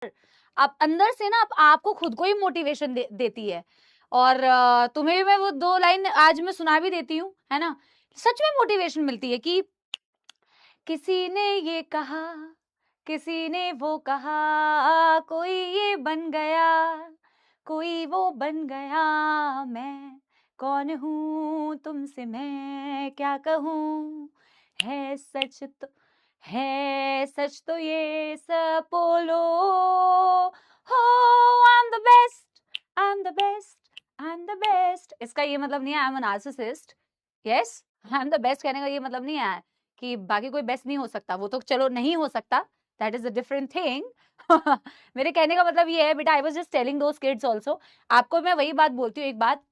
आप अंदर से ना आपको खुद को ही मोटिवेशन देती है। और तुम्हें भी मैं वो 2 लाइन आज मैं सुना भी देती हूँ, है ना? सच में मोटिवेशन मिलती है कि किसी ने ये कहा, किसी ने वो कहा, कोई ये बन गया, कोई वो बन गया, मैं कौन हूँ तुमसे मैं क्या कहूँ, है सच तो है सच तो ये सब बोलो, हो I am the best, I am the best, I am the best. इसका ये मतलब नहीं है I am an narcissist. Yes, I am the best कहने का ये मतलब नहीं है कि बाकी कोई बेस्ट नहीं हो सकता, वो तो चलो नहीं हो सकता, that is a different thing. मेरे कहने का मतलब ये है बेटा, I was just telling those kids also. आपको मैं वही बात बोलती हूँ एक बात,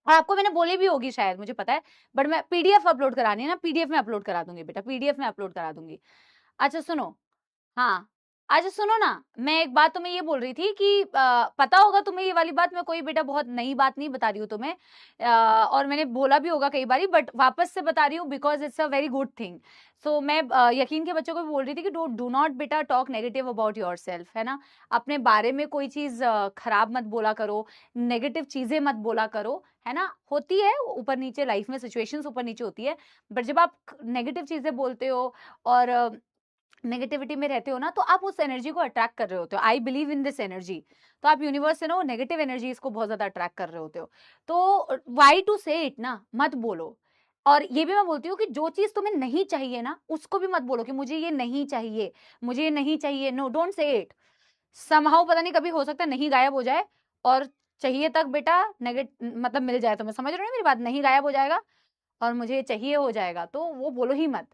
और आपको मैंने बोली भी होगी शायद, मुझे पता है, बट मैं पीडीएफ अपलोड करानी है ना, पीडीएफ में अपलोड करा दूंगी बेटा, पीडीएफ में अपलोड करा दूंगी। अच्छा सुनो, हाँ, अच्छा सुनो ना, मैं एक बात तुम्हें ये बोल रही थी कि पता होगा तुम्हें ये वाली बात, मैं कोई बेटा बहुत नई बात नहीं बता रही हूँ तुम्हें, और मैंने बोला भी होगा कई बारी, बट वापस से बता रही हूँ because it's a very good thing. So मैं यकीन के बच्चों को भी बोल रही थी कि डू नॉट बेटा टॉक नेगेटिव अबाउट योरसेल्फ, है ना? अपने बारे में कोई चीज खराब मत बोला करो, नेगेटिव चीजें मत बोला करो, है ना? होती है ऊपर नीचे लाइफ में, सिचुएशंस ऊपर नीचे होती है, बट जब आप नेगेटिव चीजें बोलते हो और नेगेटिविटी में रहते हो ना, तो आप उस एनर्जी को अट्रैक्ट कर रहे होते हो। I believe in this energy. तो आप यूनिवर्स से ना वो नेगेटिव एनर्जी इसको बहुत ज्यादा अट्रैक्ट कर रहे होते हो। तो वाई टू से इट ना, मत बोलो। और ये भी मैं बोलती हूँ कि जो चीज तुम्हें नहीं चाहिए ना, उसको भी मत बोलो कि मुझे ये नहीं चाहिए, मुझे ये नहीं चाहिए। No, don't say it. Somehow पता नहीं कभी हो सकता है नहीं गायब हो जाए, और चाहिए तक बेटा मतलब मिल जाए। तो मैं समझ रही हूँ ना मेरी बात, नहीं गायब हो जाएगा और मुझे चाहिए हो जाएगा, तो वो बोलो ही मत।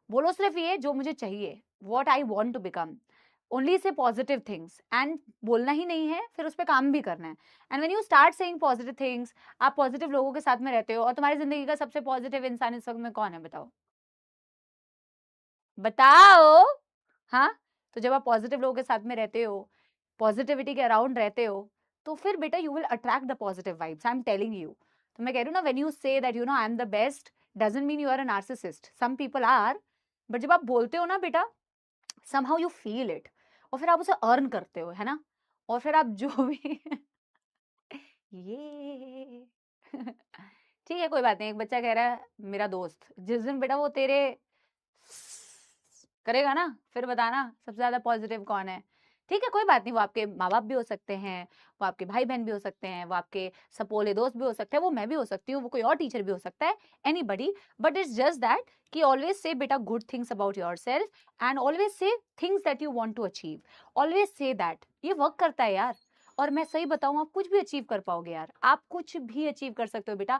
बोलो सिर्फ ये जो मुझे चाहिए, what I want to become, only say positive things, and बोलना ही नहीं है, फिर उस पर काम भी करना है। and when you start saying positive things, आप पॉजिटिव लोगों के साथ में रहते हो, और तुम्हारी जिंदगी का सबसे पॉजिटिव इंसान इस वक्त में कौन है बताओ, बताओ। हाँ, तो जब आप पॉजिटिव लोगों के साथ में रहते हो, पॉजिटिविटी के अराउंड रहते हो, तो फिर बेटा you will attract the positive vibes, I am telling you. तो मैं कह रही हूँ ना, when you say that you know I am the best, doesn't mean you are a narcissist, some people are, but जब आप बोलते हो ना बेटा, समहाउ यू फील इट, और फिर आप उसे अर्न करते हो, है ना? और फिर आप जो भी ये ठीक है, कोई बात नहीं। एक बच्चा कह रहा है मेरा दोस्त, जिस दिन बेटा वो तेरे करेगा ना, फिर बताना सबसे ज्यादा पॉजिटिव कौन है। ठीक है, कोई बात नहीं, वो आपके माँ बाप भी हो सकते हैं, वो आपके भाई बहन भी हो सकते हैं, वो आपके सपोले दोस्त भी हो सकते हैं, वो मैं भी हो सकती हूँ, वो कोई और टीचर भी हो सकता है, anybody. But it's just that कि ऑलवेज से बेटा good things about yourself, and always say things that you want to achieve, always say that. ये वर्क करता है यार। और मैं सही बताऊं, आप कुछ भी अचीव कर पाओगे यार, आप कुछ भी अचीव कर सकते हो बेटा।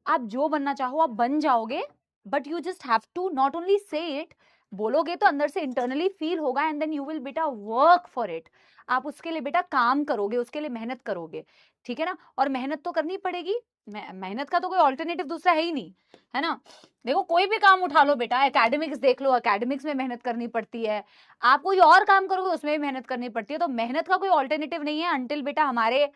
आप जो बनना चाहो आप बन जाओगे, but you just have to not only say it, बोलोगे तो अंदर से इंटरनली फील होगा, एंड देन यू विल बेटा वर्क फॉर इट। आप उसके लिए बेटा काम करोगे, उसके लिए मेहनत करोगे, ठीक है ना? और मेहनत तो करनी पड़ेगी, मेहनत का तो कोई ऑल्टरनेटिव दूसरा है ही नहीं, है ना? देखो कोई भी काम उठा लो बेटा, एकेडमिक्स देख लो, एकेडमिक्स में मेहनत करनी पड़ती है, आप कोई और काम करोगे उसमें भी मेहनत करनी पड़ती है। तो मेहनत का कोई ऑल्टरनेटिव नहीं है, अंटिल बेटा हमारे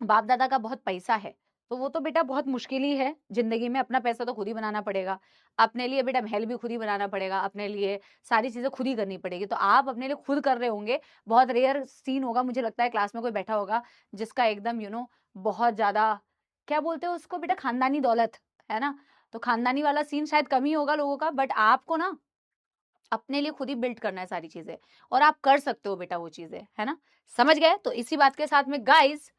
बाप दादा का बहुत पैसा है, तो वो तो बेटा बहुत मुश्किल ही है जिंदगी में। अपना पैसा तो खुद ही बनाना पड़ेगा, अपने लिए बेटा महल भी खुद ही बनाना पड़ेगा, अपने लिए सारी चीजें खुद ही करनी पड़ेगी। तो आप अपने लिए खुद कर रहे होंगे। बहुत रेयर सीन होगा, मुझे लगता है क्लास में कोई बैठा होगा जिसका एकदम बहुत ज्यादा, क्या बोलते हो उसको बेटा, खानदानी दौलत, है ना? तो खानदानी वाला सीन शायद कम ही होगा लोगों का, बट आपको ना अपने लिए खुद ही बिल्ड करना है सारी चीजें, और आप कर सकते हो बेटा वो चीजें, है ना? समझ गए? तो इसी बात के साथ में गाइस,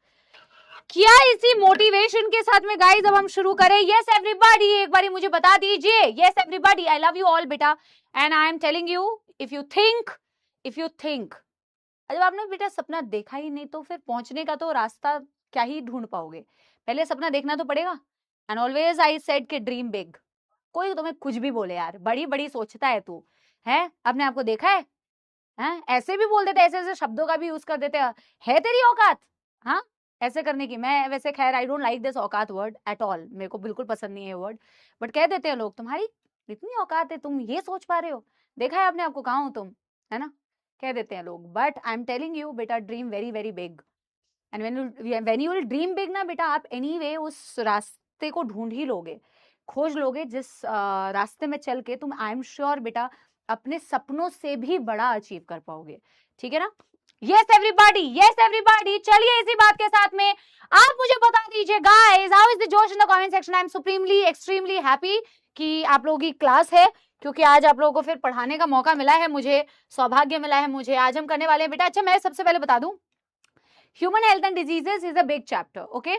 क्या इसी मोटिवेशन के साथ में गाइस अब हम शुरू करें? यस एवरीबॉडी, एक बारी मुझे बता दीजिए। Yes everybody, I love you all बेटा, and I am telling you, if you think जब आपने बेटा सपना देखा ही नहीं, तो फिर पहुंचने का तो रास्ता क्या ही ढूंढ पाओगे? पहले सपना देखना तो पड़ेगा। एंड ऑलवेज आई सेड कि ड्रीम बिग। कोई तुम्हें कुछ भी बोले यार, बड़ी बड़ी सोचता है तू, है? अपने आप को देखा है? हैं? ऐसे भी बोल देते, ऐसे ऐसे शब्दों का भी यूज कर देते हैं, है तेरी औकात, हाँ, ऐसे करने की। मैं वैसे खैर आई डोंट लाइक दिस औकात वर्ड एट ऑल, मेरे को बिल्कुल पसंद नहीं है वर्ड, बट कह देते हैं लोग, तुम्हारी इतनी औकात है, तुम ये सोच पा रहे हो, देखा है आपने आपको, कहाँ हो तुम, है ना? कह देते हैं लोग, but I am telling you बेटा, dream very very big. And when you will dream big ना बेटा, आप एनीवे उस रास्ते को ढूंढ ही लोगे, खोज लोगे, जिस रास्ते में चल के तुम, आई एम श्योर बेटा, अपने सपनों से भी बड़ा अचीव कर पाओगे। ठीक है ना? यस एवरीबॉडी, चलिए इसी बात के साथ में आप मुझे बता दीजिए गाइस, हाउ इज द जोश in the comment section. I am supremely extremely happy कि आप लोगों की क्लास है, क्योंकि आज आप लोगों को फिर पढ़ाने का मौका मिला है, मुझे सौभाग्य मिला है। मुझे आज हम करने वाले हैं बेटा, अच्छा मैं सबसे पहले बता दूं, human health and diseases is a big chapter, okay.